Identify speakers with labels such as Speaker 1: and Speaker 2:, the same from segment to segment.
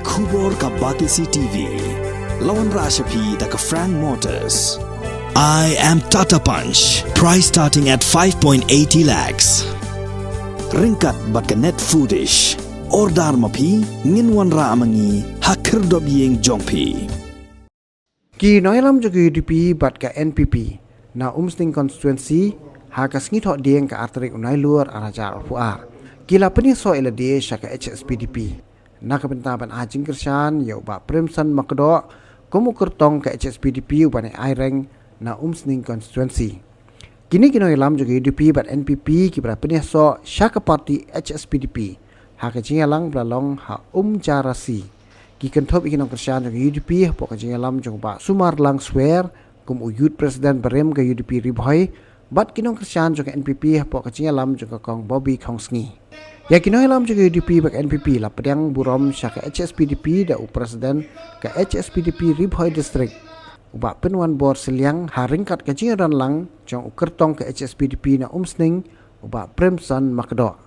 Speaker 1: Kubor ka Batisi TV. Lawan Rashapi da ka Frank Motors. I am Tata Punch. Price starting at 5.80 lakhs. Ringkat bat ka Net Foodish. Ordar mapi nginwan ra amangi hakir dob yeng jongpi.
Speaker 2: Ki noilam jogi UDP bat ka NPP na umsting constituency hakas ngithok dieng ka arterik unai luar arajar alfuar. Kila pening so ila dia syaka HSPDP. Na kebentaban ajing kersan ya uba Primsan Makdo komu kertong ka HSPDP ubane aireng na umsting constituency. Kini noilam jogi UDP bat NPP ki pening so syaka parti HSPDP. Haka jingalang belalong ha jarasi. Ki kentop ikinong kersan jogi UDP pok jingalam jong ba Sumar lang swear kum uyut presiden berem ke UDP ribhoi bat kinong kersan jong NPP pok jingalam jong kong Bobby Kongsngi. Ya kinoilam juga UDP bak NPP la pedang burom syaka HSPDP da presiden ke HSPDP Ribhoi District. Ubak penuan bor seliang haringkat ke jingaran lang jong ukertong ke HSPDP na umsning ubak Primsan Makdo.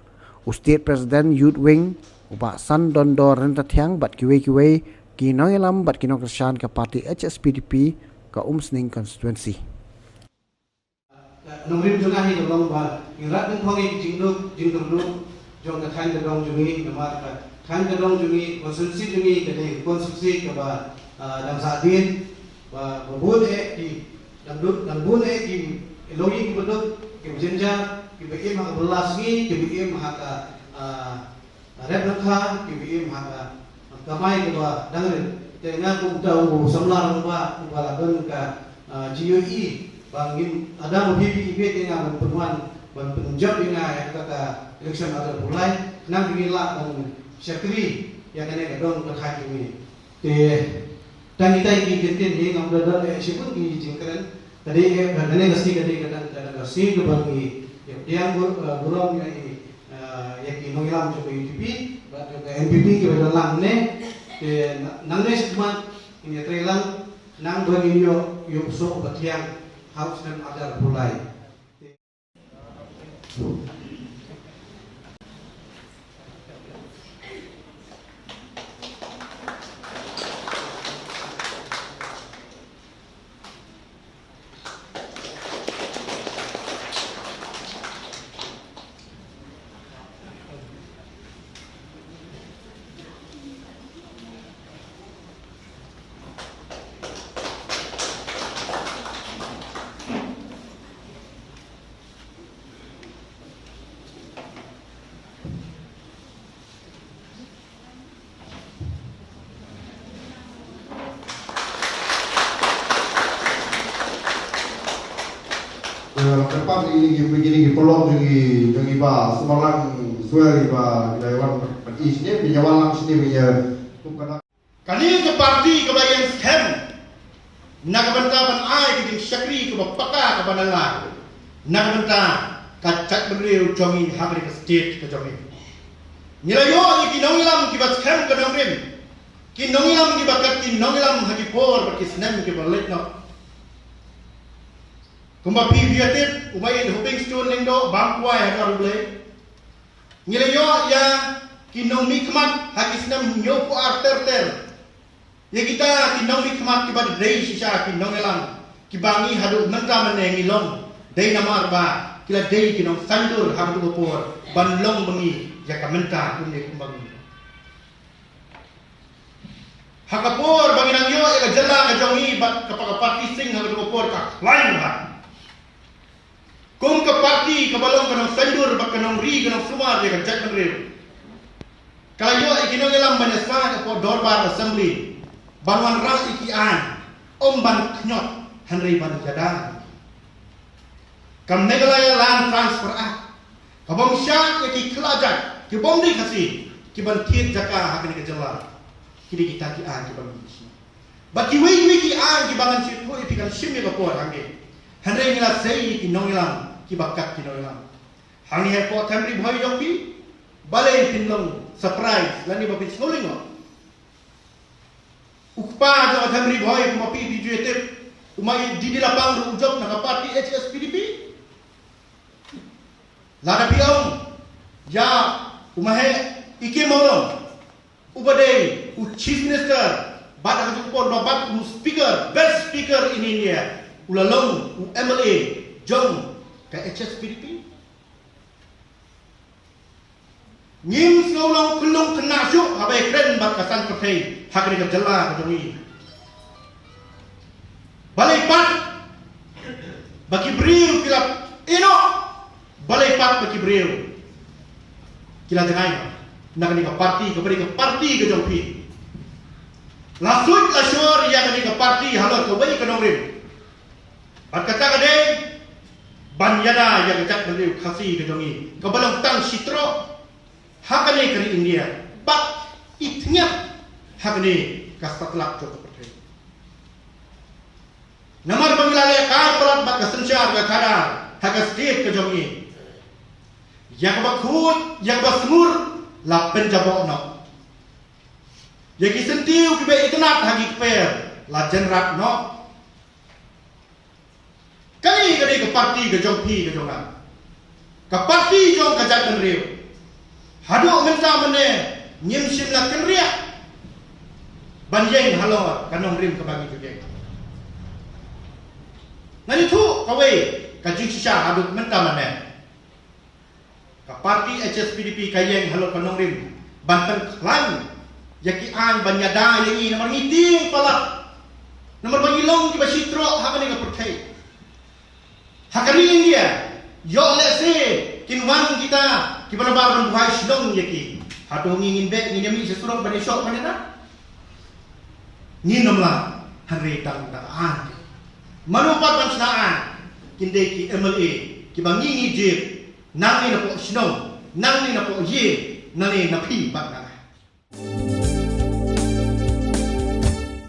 Speaker 2: State Presiden Youth Wing ubak San Dondo Rentatiang bat kiwe-kiwe kinoilam bat kinong kersan ke parti HSPDP ke umsning constituency.
Speaker 3: Nongrim jongah ni dong ba ingrat nang khongi jingduk jong ka than ka dong jungi namar ka than ka dong jungi konstitusi jungi kade konstitusi ka ba dam sadin ba bun ki dam bun ki logi ki beduk ki jenja ki be ma belas ni ki be ma ka rep nakha ki be ma ka kamai ka ba dangrin tenga ku tau samlar ba lagun ka GUE bangin ada mo bibi ibe tenga penuan ban penjab inga ya kata election ada mulai nang gila dan sekri ya kene gadong ka kha kimi te tani tai ki kintin he ngam da sipun ki jingkren tadi dane gasti kade kata gasti ke bangi ya yang burom ya ki nongilam jo UDP ba NPP ki dalam ne te nang ne cuma ini trelang nang bangi yo so batiang harus dan ada mulai.
Speaker 4: Depan ini begini pelong jungi ba Sumarlang suari ba Dewan Isni binyawalang sini punya
Speaker 5: kani ke parti kebagian scam nak bentaban ai ke syakri ke bapaka ke banala nak benta kacat beriu jomi habri ke state ke jomi nilayo ni kinongilam ki ba scam ke dongrim kinongilam ki bakat kinongilam hagi por ba kisnem ke balet no kumba piviatit umayin hoping stone lingdo bangkwai hadar ble nilayo ya kinong mikmat hakisnam nyopo arter ya kita kinong mikmat kibad dei sisa kinong elang kibangi hadu mentra menengilong dei namar ba kila dei kinong sandur hadu gopor banlong bengi ya kamenta kunni kumbangi hakapor bangi nang yo ega jela ngajongi bat kapakapati sing hadu gopor ka lain ba kung kapati kabalong kanong sandur bak kanong ri kanong sumar ya kajak menrew kalayo ikinong ilang banyasa ko dorbar assembly banwan ras ikian omban knyot hanri ban jadang kam negalaya land transfer act kabong syak ki klajak ki bomdi kasi ki ban tiet jaka hakni ke jela kidi kita ki an ki ban ba ki wi ki an ki bangan sit ko ipikan shimmi ko por hangi hanri ngila sei kinong ilang ki bakat kinong ilang hangi he po tamri bhoi jongpi balai tinlong surprise lani ba pin snoling no ukpa jo thamri bhoi kuma pi bijuete umai di lapang ru ujok na parti HSPDP lada piong ya umahe iki mono ubade Chief Minister, bat aku pun babat speaker, best speaker in India, ulalong, MLA, jom ke HSPDP. Ngim ngolong kelung kena syuk abai keren bat kasan pertai hak ni kejala kejongi. Balai pat bagi beriu kila ino balai pat bagi beriu kila jangai nak ni ke parti ke parti ke jompi. Lasut lasur yang ni ke parti halot ke bagi ke nongrim. Bat kata kade banyada yang jak beriu kasih ke jongi. Kebalang tang sitro hakane kari India, but itnya hakane kastatlak joko pertai. Namar pangilale kar pelat bat kasencar ke karar, hakas state ke jongi. Yang bakut, yang basmur, la penjabok no. Yang sentiu kibe itnat hagi per, la jenrat no. Kali ke parti ke jompi ke jongan. Ke parti jong kajat menriu. Haduk minta mana nyim sim nak kenriak banjeng halor kanong rim ke bagi ke nani tu kawe kajing sisa haduk minta mana ka parti HSPDP kayeng halor kanong rim Banten Klan yaki an banyada yang ini nomor ngiting pala nomor bangilong ki basitro hakani ka pertai hakani India yo lese kinwan kita kita lebar buhai sidong yaki hatu ngingin bet ngin mi sesurong bani syok manena nginomlah hari tang taan manupat pansnaan kindeki MLA kiba ngingi jir nang ni na po sidong nang ni na po ye nang ni na pi bat na